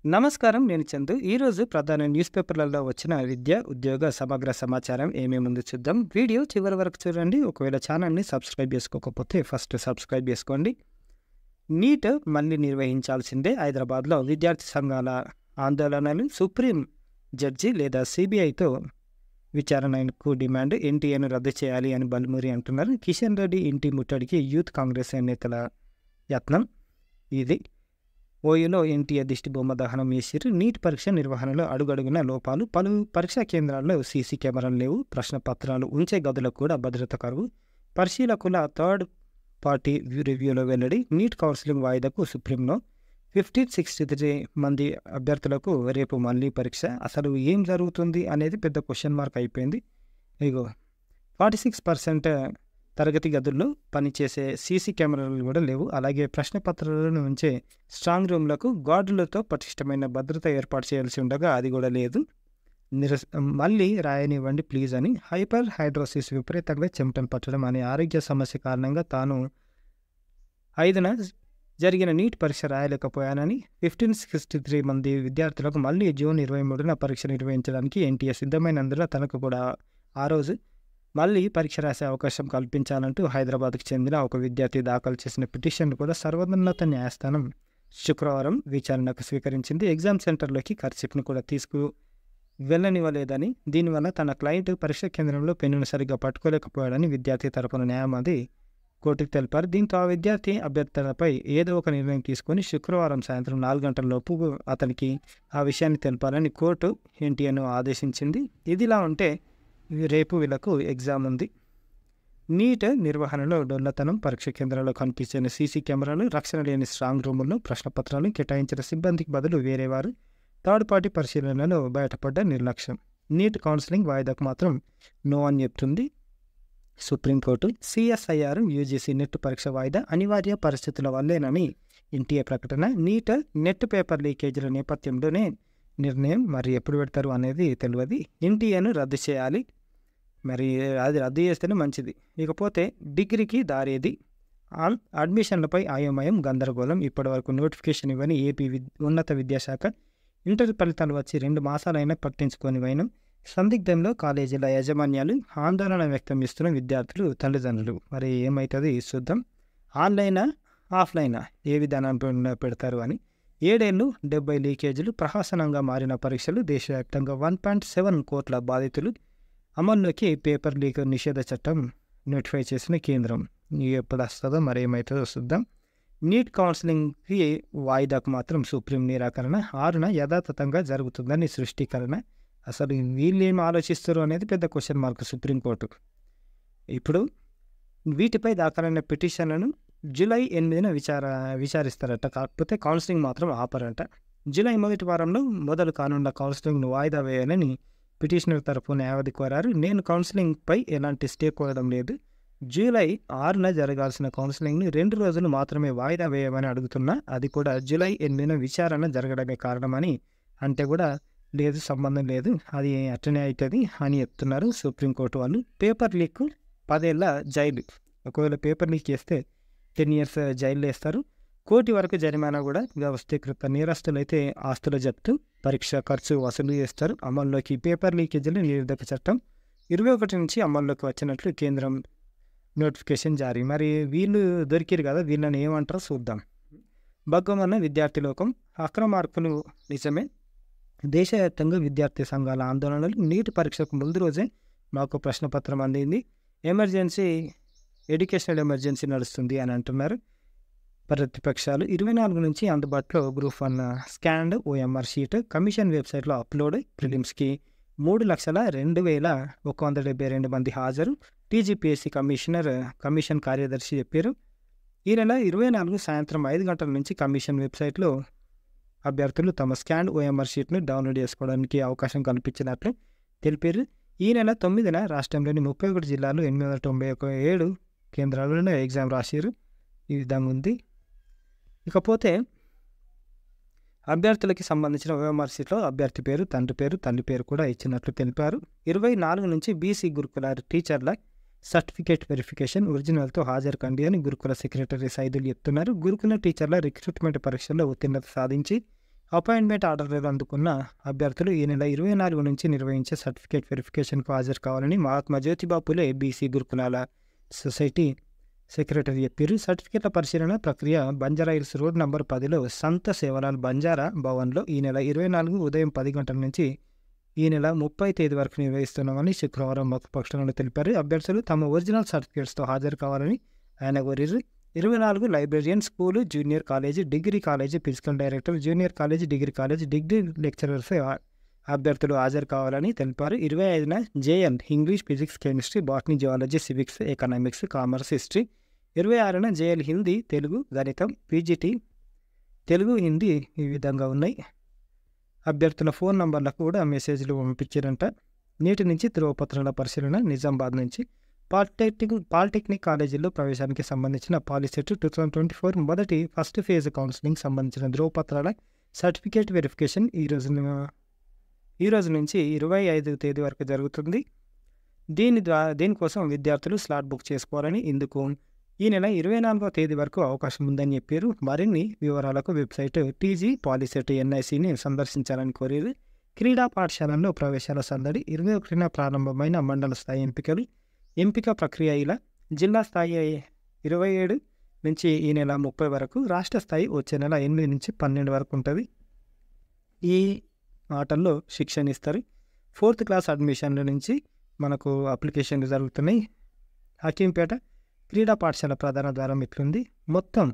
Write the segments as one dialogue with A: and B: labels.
A: నమస్కారం. నేను చందు. ఈరోజు ప్రధాన న్యూస్ పేపర్లలో వచ్చిన విద్య, ఉద్యోగ సమగ్ర సమాచారం ఏమేముందో చూద్దాం. వీడియో చివరి వరకు చూడండి. ఒకవేళ ఛానల్‌ని సబ్స్క్రైబ్ చేసుకోకపోతే ఫస్ట్ సబ్స్క్రైబ్ చేసుకోండి. నీట్ మళ్ళీ నిర్వహించాల్సిందే. హైదరాబాద్‌లో విద్యార్థి సంఘాల ఆందోళనలు. సుప్రీం జడ్జి లేదా సీబీఐతో విచారణకు డిమాండ్. ఎన్టీఏను రద్దు చేయాలి అని బల్మూరి అంటున్నారు. కిషన్ రెడ్డి ఇంటి ముట్టడికి యూత్ కాంగ్రెస్ నేతల యత్నం. ఇది ఓయూలో ఎన్టీఆర్ దిష్టిబొమ్మ దహనం చేసిర్రు. నీట్ పరీక్ష నిర్వహణలో అడుగడుగున లోపాలు. పలు పరీక్షా కేంద్రాల్లో సీసీ కెమెరాలు లేవు. ప్రశ్న పత్రాలు ఉంచే గదులకు కూడా భద్రత కరువు. పరిశీలకుల థర్డ్ పార్టీ రివ్యూలో వెల్లడి. నీట్ కౌన్సిలింగ్ వాయిదాకు సుప్రీంలో 1563 మంది అభ్యర్థులకు రేపు మళ్ళీ పరీక్ష. అసలు ఏం జరుగుతుంది అనేది పెద్ద క్వశ్చన్ మార్క్ అయిపోయింది. ఇగో 46% తరగతి గదుల్లో పనిచేసే సీసీ కెమెరాలు కూడా లేవు. అలాగే ప్రశ్న పత్రాలను ఉంచే స్ట్రాంగ్ రూమ్లకు గార్డులతో పటిష్టమైన భద్రత ఏర్పాటు చేయాల్సి ఉండగా అది కూడా లేదు. మళ్ళీ రాయనివ్వండి ప్లీజ్ అని. హైపర్ హైడ్రోసిస్ విపరీతంగా చెమటలు పట్టడం అనే ఆరోగ్య సమస్య కారణంగా తాను 5న జరిగిన నీట్ పరీక్ష రాయలేకపోయానని 1563 మంది విద్యార్థులకు మళ్ళీ జూన్ 23న పరీక్ష నిర్వహించడానికి ఎన్టీఆర్ సిద్ధమైనందున తనకు కూడా ఆ రోజు మళ్ళీ పరీక్ష రాసే అవకాశం కల్పించాలంటూ హైదరాబాద్కు చెందిన ఒక విద్యార్థి దాఖలు చేసిన పిటిషన్ కూడా సర్వోన్నత న్యాయస్థానం శుక్రవారం విచారణకు స్వీకరించింది. ఎగ్జామ్ సెంటర్లోకి కర్చీఫ్ను కూడా వెళ్ళనివ్వలేదని, దీనివల్ల తన క్లయింట్ పరీక్ష కేంద్రంలో పెన్నును సరిగ్గా పట్టుకోలేకపోయాడని విద్యార్థి తరపున న్యాయవాది కోర్టుకు తెలిపారు. దీంతో ఆ విద్యార్థి అభ్యర్థనపై ఏదో ఒక నిర్ణయం తీసుకొని శుక్రవారం సాయంత్రం 4 గంటల లోపు అతనికి ఆ విషయాన్ని తెలపాలని కోర్టు ఎన్టీఏను ఆదేశించింది. ఇదిలా ఉంటే రేపు వీళ్ళకు ఎగ్జామ్ ఉంది. నీట్ నిర్వహణలో డొల్లతనం. పరీక్ష కేంద్రాల్లో కనిపించిన సీసీ కెమెరాలు, రక్షణ లేని స్ట్రాంగ్ రూముల్లో ప్రశ్నపత్రాలు కేటాయించిన సిబ్బందికి బదులు వేరేవారు, థర్డ్ పార్టీ పరిశీలనలో బయటపడ్డ నిర్లక్ష్యం. నీట్ కౌన్సిలింగ్ వాయిదాకు మాత్రం నో అని చెప్తుంది సుప్రీంకోర్టు. సిఎస్ఐఆర్ యూజీసీ నెట్ పరీక్ష వాయిదా అనివార్య పరిస్థితుల వల్లేనని ఎన్టీఏ ప్రకటన. నీట్ నెట్ పేపర్ లీకేజీల నేపథ్యంలోనే నిర్ణయం. మరి ఎప్పుడు పెడతారు అనేది తెలియదు. ఎన్టీఏను రద్దు చేయాలి. మరి అది రద్దు చేస్తేనే మంచిది. ఇకపోతే డిగ్రీకి దారేది. అడ్మిషన్లపై అయోమయం, గందరగోళం. ఇప్పటివరకు నోటిఫికేషన్ ఇవ్వని ఏపీ ఉన్నత విద్యాశాఖ ఇంటర్ ఫలితాలు వచ్చి 2 మాసాలైనా పట్టించుకొని వైనం. సందిగ్ధంలో కాలేజీల యాజమాన్యాలు, ఆందోళన వ్యక్తం చేస్తున్న విద్యార్థులు, తల్లిదండ్రులు. మరి ఏమవుతుంది చూద్దాం. ఆన్లైనా ఆఫ్లైనా ఏ విధానం పెడతారు అని. 7 ఏళ్ళు 70 లీకేజీలు. ప్రహసనంగా మారిన పరీక్షలు. దేశవ్యాప్తంగా 1.7 కోట్ల బాధితులు. అమల్లోకి పేపర్ లీక్ నిషేధ చట్టం నోటిఫై చేసిన కేంద్రం. ఎప్పుడు వస్తుందో మరి ఏమవుతుందో చూద్దాం. నీట్ కౌన్సిలింగ్కి వాయిదాకు మాత్రం సుప్రీం నిరాకరణ. 6న యథాతథంగా జరుగుతుందని సృష్టీకరణ. అసలు వీళ్ళు ఏం ఆలోచిస్తారు అనేది పెద్ద క్వశ్చన్ మార్క్ సుప్రీంకోర్టుకు. ఇప్పుడు వీటిపై దాఖలైన పిటిషన్లను జూలై 8న విచారిస్తారట. కాకపోతే కౌన్సిలింగ్ మాత్రం ఆపరంట. జూలై మొదటి వారంలో మొదలు కానున్న కౌన్సిలింగ్ను వాయిదా వేయాలని పిటిషనర్ తరపు న్యాయవాది కోరారు. నేను కౌన్సిలింగ్పై ఎలాంటి స్టే కోరడం లేదు. జూలై 6న జరగాల్సిన కౌన్సిలింగ్ని 2 రోజులు మాత్రమే వాయిదా వేయమని అడుగుతున్నా. అది కూడా జూలై 8న విచారణ జరగడమే కారణమని అంటే కూడా లేదు, సంబంధం లేదు, అది అట్లనే అవుతుంది అని చెప్తున్నారు సుప్రీంకోర్టు వాళ్ళు. పేపర్ లీక్ 10 ఏళ్ల జైలు. ఒకవేళ పేపర్ లీక్ చేస్తే 10 years జైలు వేస్తారు. 1 కోటి వరకు జరిమానా కూడా. వ్యవస్థీకృత నేరస్తులైతే ఆస్తుల జప్తు, పరీక్ష ఖర్చు వసూలు చేస్తారు. అమల్లోకి పేపర్ లీకేజీలు నిరోధక చట్టం 21 నుంచి అమల్లోకి వచ్చినట్లు కేంద్రం నోటిఫికేషన్ జారీ. మరి వీళ్ళు దొరికిరు కదా, వీళ్ళని ఏమంటారో చూద్దాం. భగ్గమన్న విద్యార్థి లోకం. అక్రమార్కులు నిజమే. దేశవ్యాప్తంగా విద్యార్థి సంఘాల ఆందోళనలు. నీటి పరీక్షకు ముందు రోజే మాకు ప్రశ్నపత్రం అందింది. ఎడ్యుకేషనల్ ఎమర్జెన్సీ నడుస్తుంది అని అంటున్నారు ప్రతిపక్షాలు. 24 నుంచి అందుబాటులో group 1 scanned OMR sheet commission వెబ్సైట్లో అప్లోడ్. ప్రిలిమ్స్కి 3,02,172 మంది హాజరు. టీజీపీఎస్సీ కమిషన్ కార్యదర్శి చెప్పారు. ఈ నెల 24 సాయంత్రం 5 గంటల నుంచి కమిషన్ వెబ్సైట్లో అభ్యర్థులు తమ స్కాన్డ్ ఓఎంఆర్ షీట్ను డౌన్లోడ్ చేసుకోవడానికి అవకాశం కల్పించినట్లు తెలిపారు. ఈ నెల 9న రాష్ట్రంలోని 31 జిల్లాలు 897 కేంద్రాలలో ఎగ్జామ్ రాశారు. ఈ విధంగా ఉంది. ఇకపోతే అభ్యర్థులకి సంబంధించిన ఓఎంఆర్ షీట్లో అభ్యర్థి పేరు, తండ్రి పేరు, తల్లి పేరు కూడా ఇచ్చినట్లు తెలిపారు. 24 నుంచి బీసీ గురుకుల టీచర్ల సర్టిఫికేట్ వెరిఫికేషన్ ఒరిజినల్తో హాజరు కండి అని గురుకుల సెక్రటరీ సైదులు చెప్తున్నారు. గురుకుల టీచర్ల రిక్రూట్మెంట్ పరీక్షల్లో ఉత్తీర్ణత సాధించి అపాయింట్మెంట్ ఆర్డర్లు అందుకున్న అభ్యర్థులు ఈ నెల 24 నుంచి నిర్వహించే సర్టిఫికేట్ వెరిఫికేషన్కు హాజరు కావాలని Mahatma Jyotiba Phule BC గురుకులాల society secretary చెప్పారు. సర్టిఫికేట్ల పరిశీలన ప్రక్రియ బంజారా హిల్స్ రోడ్ నంబర్ 10లో సంత సేవలాల్ బంజారా భవన్లో ఈ నెల 24 ఉదయం 10 గంటల నుంచి ఈ నెల 30 తేదీ వరకు నిర్వహిస్తున్నామని శుక్రవారం ఒక ప్రకటనలో తెలిపారు. అభ్యర్థులు తమ ఒరిజినల్ సర్టిఫికేట్స్తో హాజరు కావాలని ఆయన కోరారు. 24 librarian school, junior college, degree college, physical director, junior college, degree college, degree lecturers అభ్యర్థులు హాజరు కావాలని తెలిపారు. 25న JL English, physics, chemistry, botany, zoology, civics, economics, commerce, history. 26న జేఎల్ హిందీ, తెలుగు, గణితం, పీజీటీ తెలుగు, హిందీ ఈ విధంగా ఉన్నాయి. అభ్యర్థుల ఫోన్ నంబర్లకు కూడా మెసేజ్లు పంపించారంట. నేటి నుంచి ధ్రువపత్రాల పరిశీలన. నిజామాబాద్ నుంచి పాలిటెక్నిక్ కాలేజీల్లో ప్రవేశానికి సంబంధించిన పాలిసెట్ 2024 ఫస్ట్ ఫేజ్ కౌన్సిలింగ్ సంబంధించిన ధ్రువపత్రాల సర్టిఫికేట్ వెరిఫికేషన్ ఈ రోజు నుంచి 25 తేదీ వరకు జరుగుతుంది. దీనికోసం విద్యార్థులు స్లాట్ బుక్ చేసుకోవాలని, ఇందుకు ఈ నెల 24వ తేదీ వరకు అవకాశం ఉందని చెప్పారు. మరిన్ని వివరాలకు వెబ్సైట్ టీజీ పాలిసెట్ ఎన్ఐసిని సందర్శించాలని కోరారు. క్రీడా పాఠశాలల్లో ప్రవేశాల సందడి. 21న ప్రారంభమైన మండల స్థాయి ఎంపిక ప్రక్రియ ఇలా: జిల్లా స్థాయి 27 నుంచి ఈ నెల 30 వరకు, రాష్ట్ర స్థాయి వచ్చే నెల 8 నుంచి 12 వరకు ఉంటుంది. ఈ ఆటల్లో శిక్షణ ఇస్తారు. 4th క్లాస్ అడ్మిషన్ల నుంచి మనకు అప్లికేషన్లు జరుగుతున్నాయి. హకీంపేట క్రీడా పాఠశాల ప్రధాన ద్వారం ఇట్లుంది. మొత్తం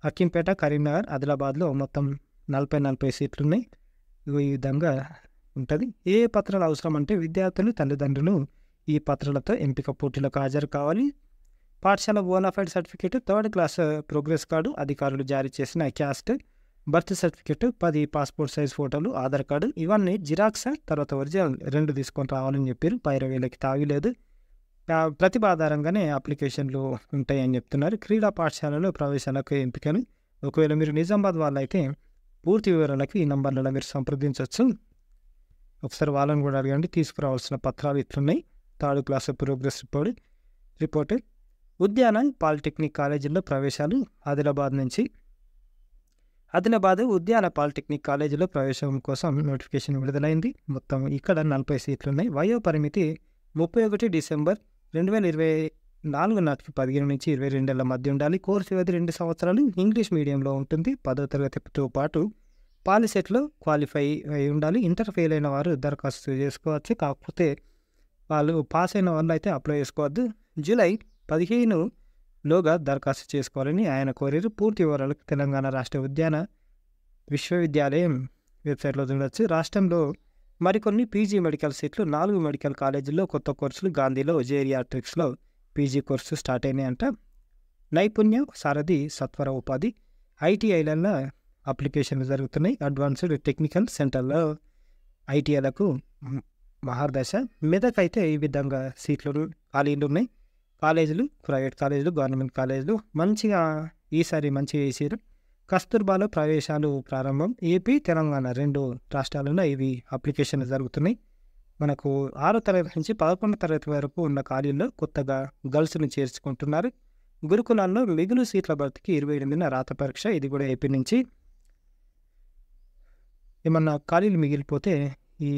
A: హకీంపేట, కరీంనగర్, ఆదిలాబాద్లో మొత్తం 40 సీట్లు ఉన్నాయి. ఈ విధంగా ఉంటుంది. ఏ పత్రాలు అవసరం అంటే విద్యార్థులు, తల్లిదండ్రులు ఈ పత్రాలతో ఎంపిక పోటీలకు హాజరు కావాలి. పాఠశాల bonafide certificate, 3rd class progress card, అధికారులు జారీ చేసిన caste, birth certificate, 10 passport size ఫోటోలు, ఆధార్ కార్డు, ఇవన్నీ జిరాక్స్ తర్వాత ఒరిజినల్ 2 తీసుకొని రావాలని చెప్పారు. 20,000కి తావిలేదు. ప్రతిభ ఆధారంగానే అప్లికేషన్లు ఉంటాయని చెప్తున్నారు. క్రీడా పాఠశాలలో ప్రవేశాలకు ఎంపికలు. ఒకవేళ మీరు నిజామాబాద్ వాళ్ళు అయితే పూర్తి వివరాలకు ఈ నంబర్లలో మీరు సంప్రదించవచ్చు. ఒకసారి వాళ్ళని కూడా అడగండి. తీసుకురావాల్సిన పత్రాలు ఇట్లున్నాయి. 3rd class progress report. ఉద్యాన పాలిటెక్నిక్ కాలేజీల్లో ప్రవేశాలు. ఆదిలాబాద్ ఉద్యాన పాలిటెక్నిక్ కాలేజీలో ప్రవేశం కోసం నోటిఫికేషన్ విడుదలైంది. మొత్తం ఇక్కడ 40 సీట్లు ఉన్నాయి. వయో పరిమితి 31 డిసెంబర్ 2024 నాటికి 15 నుంచి 22 ఏళ్ల మధ్య ఉండాలి. కోర్సు వ్యవధి 2 సంవత్సరాలు. ఇంగ్లీష్ మీడియంలో ఉంటుంది. 10వ తరగతితో పాటు పాలిసెట్లో క్వాలిఫై అయి ఉండాలి. ఇంటర్ ఫెయిల్ అయిన వారు దరఖాస్తు చేసుకోవచ్చు. కాకపోతే వాళ్ళు పాస్ అయిన వాళ్ళు అయితే అప్లై చేసుకోవద్దు. జూలై 15లోగా దరఖాస్తు చేసుకోవాలని ఆయన కోరారు. పూర్తి వివరాలకు తెలంగాణ రాష్ట్ర ఉద్యాన విశ్వవిద్యాలయం వెబ్సైట్లో చూడవచ్చు. రాష్ట్రంలో మరికొన్ని పీజీ మెడికల్ సీట్లు. 4 మెడికల్ కాలేజీల్లో కొత్త కోర్సులు. గాంధీలో జేరియాట్రిక్స్లో పీజీ కోర్సు స్టార్ట్ అయినాయంట. నైపుణ్యం, సారథి, సత్వర ఉపాధి, ఐటీఐలలో అప్లికేషన్లు జరుగుతున్నాయి. అడ్వాన్స్డ్ టెక్నికల్ సెంటర్లో ఐటీఐలకు మహాదశ. మెదక్ అయితే ఈ విధంగా సీట్లు ఖాళీలు ఉన్నాయి. కాలేజీలు, ప్రైవేట్ కాలేజీలు, గవర్నమెంట్ కాలేజీలు మంచిగా ఈసారి మంచిగా వేసారు. కస్తూర్బాలో ప్రవేశాలు ప్రారంభం. ఏపీ, తెలంగాణ 2 రాష్ట్రాలలో ఇవి అప్లికేషన్లు జరుగుతున్నాయి. మనకు 6వ తరగతి నుంచి 11వ తరగతి వరకు ఉన్న ఖాళీల్లో కొత్తగా గర్ల్స్ని చేర్చుకుంటున్నారు. గురుకులాల్లో మిగులు సీట్ల భర్తీకి 28న రాత పరీక్ష. ఇది కూడా ఏపీ నుంచి. ఏమన్నా ఖాళీలు మిగిలిపోతే ఈ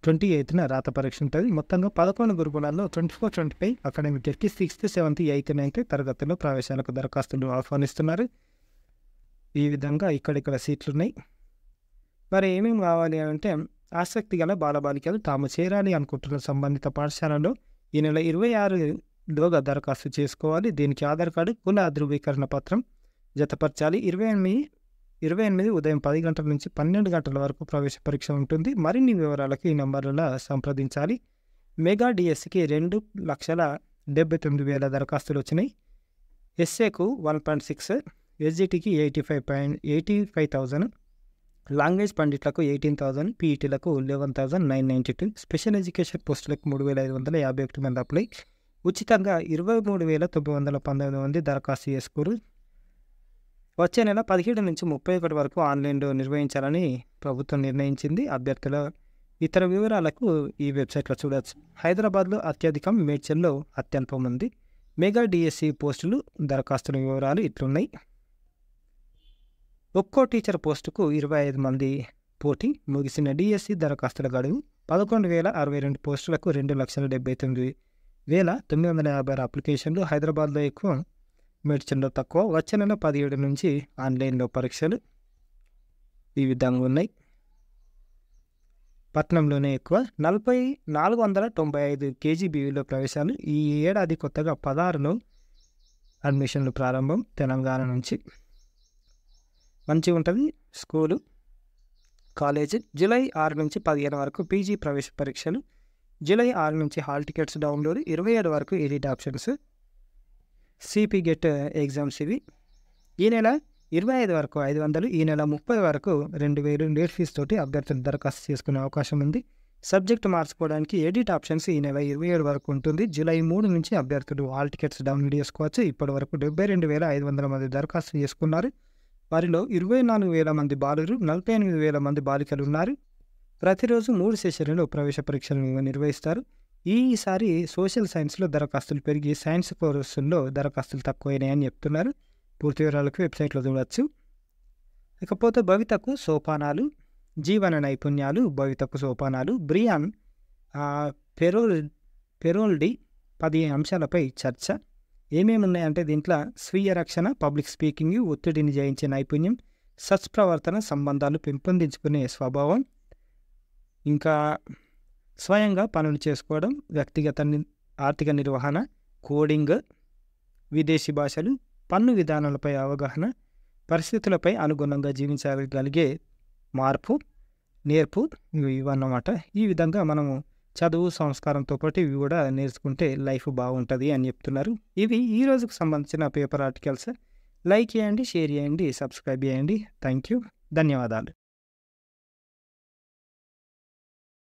A: 28న రాత పరీక్ష ఉంటుంది. మొత్తంగా 11 గురుకులాల్లో 24-25 అకాడమిక్ ఇయర్కి 6th, 7th, 8th, 9th తరగతుల్లో ప్రవేశాలకు దరఖాస్తులు ఆహ్వానిస్తున్నారు. ఈ విధంగా ఇక్కడిక్కడ సీట్లు ఉన్నాయి. మరి ఏమేమి కావాలి అంటే ఆసక్తి గల బాలబాలికలు తాము చేరాలి అనుకుంటున్న సంబంధిత పాఠశాలలో ఈ నెల 26లోగా దరఖాస్తు చేసుకోవాలి. దీనికి ఆధార్ కార్డు, కుల ధృవీకరణ పత్రం జతపరచాలి. 28 ఉదయం 10 గంటల నుంచి 12 గంటల వరకు ప్రవేశ పరీక్ష ఉంటుంది. మరిన్ని వివరాలకు ఈ నంబర్లలో సంప్రదించాలి. మెగా డిఎస్సికి 2,79,000 దరఖాస్తులు వచ్చినాయి. ఎస్ఏకు 1.6, ఎస్జిటికి 85,000, లాంగ్వేజ్ పండిట్లకు 18,000, పీఈటీలకు 11,992, స్పెషల్ ఎడ్యుకేషన్ పోస్టులకు 3,551 మంది అప్లై. ఉచితంగా 23,919 మంది దరఖాస్తు చేసుకోరు. వచ్చే నెల 17 నుంచి 31 వరకు ఆన్లైన్లో నిర్వహించాలని ప్రభుత్వం నిర్ణయించింది. అభ్యర్థుల ఇతర వివరాలకు ఈ వెబ్సైట్లో చూడవచ్చు. హైదరాబాద్లో అత్యధికం, మేడ్చల్లో అత్యల్పం ఉంది. మెగా డిఎస్సి పోస్టులు దరఖాస్తుల వివరాలు ఇట్లున్నాయి. ఒక్కో టీచర్ పోస్టుకు 25 మంది పోటీ. ముగిసిన డిఎస్సి దరఖాస్తుల గడువు 11,062 పోస్టులకు 2,79,956 అప్లికేషన్లు. హైదరాబాద్లో ఎక్కువ, మేడ్చల్లో తక్కువ. వచ్చే నెల 17 నుంచి ఆన్లైన్లో పరీక్షలు ఈ విధంగా ఉన్నాయి. పట్నంలోనే ఎక్కువ. 495 కేజీబీవీలో ప్రవేశాలు. ఈ ఏడాది కొత్తగా 16లో అడ్మిషన్లు ప్రారంభం తెలంగాణ నుంచి. మంచిగా ఉంటుంది స్కూలు, కాలేజీ. జూలై 6 నుంచి 15 వరకు పీజీ ప్రవేశ పరీక్షలు. జూలై 6 నుంచి హాల్ టికెట్స్ డౌన్లోడ్. 27 వరకు edit options. CP get exams ఇవి. ఈ నెల 25 వరకు 500, ఈ నెల 30 వరకు 2,000 లేట్ ఫీజు తోటి అభ్యర్థులు దరఖాస్తు చేసుకునే అవకాశం ఉంది. సబ్జెక్టు మార్చుకోవడానికి ఎడిట్ ఆప్షన్స్ ఈ నెల 27 వరకు ఉంటుంది. జూలై 3 నుంచి అభ్యర్థులు హాల్ టికెట్స్ డౌన్లోడ్ చేసుకోవచ్చు. ఇప్పటి వరకు 72,500 మంది దరఖాస్తు చేసుకున్నారు. వారిలో 24,000 మంది బాలురు, 48,000 మంది బాలికలు ఉన్నారు. ప్రతిరోజు 3 సెషన్లలో ప్రవేశ పరీక్షలు నిర్వహిస్తారు. ఈసారి సోషల్ సైన్స్లో దరఖాస్తులు పెరిగి సైన్స్ కోర్సుల్లో దరఖాస్తులు తక్కువైనాయని చెప్తున్నారు. పూర్తి వివరాలకు వెబ్సైట్లో చూడవచ్చు. ఇకపోతే భవితకు సోపానాలు, జీవన నైపుణ్యాలు, భవితకు సోపానాలు. బ్రియాన్ పెరోల్డి 10 అంశాలపై చర్చ. ఏమేమి ఉన్నాయంటే దీంట్లో స్వీయ రక్షణ, పబ్లిక్ స్పీకింగ్, ఒత్తిడిని జయించే నైపుణ్యం, సత్ప్రవర్తన, సంబంధాలు పెంపొందించుకునే స్వభావం, ఇంకా స్వయంగా పనులు చేసుకోవడం, వ్యక్తిగత ఆర్థిక నిర్వహణ, కోడింగ్, విదేశీ భాషలు, పన్ను విధానాలపై అవగాహన, పరిస్థితులపై అనుగుణంగా జీవించగలిగే మార్పు, నేర్పు, ఇవన్నమాట. ఈ విధంగా మనము చదువు, సంస్కారంతో పాటు ఇవి కూడా నేర్చుకుంటే లైఫ్ బాగుంటుంది అని చెప్తున్నారు. ఇవి ఈ రోజుకు సంబంధించిన పేపర్ ఆర్టికల్స్. లైక్ చేయండి, షేర్ చేయండి, సబ్స్క్రైబ్ చేయండి. థ్యాంక్ యూ, ధన్యవాదాలు.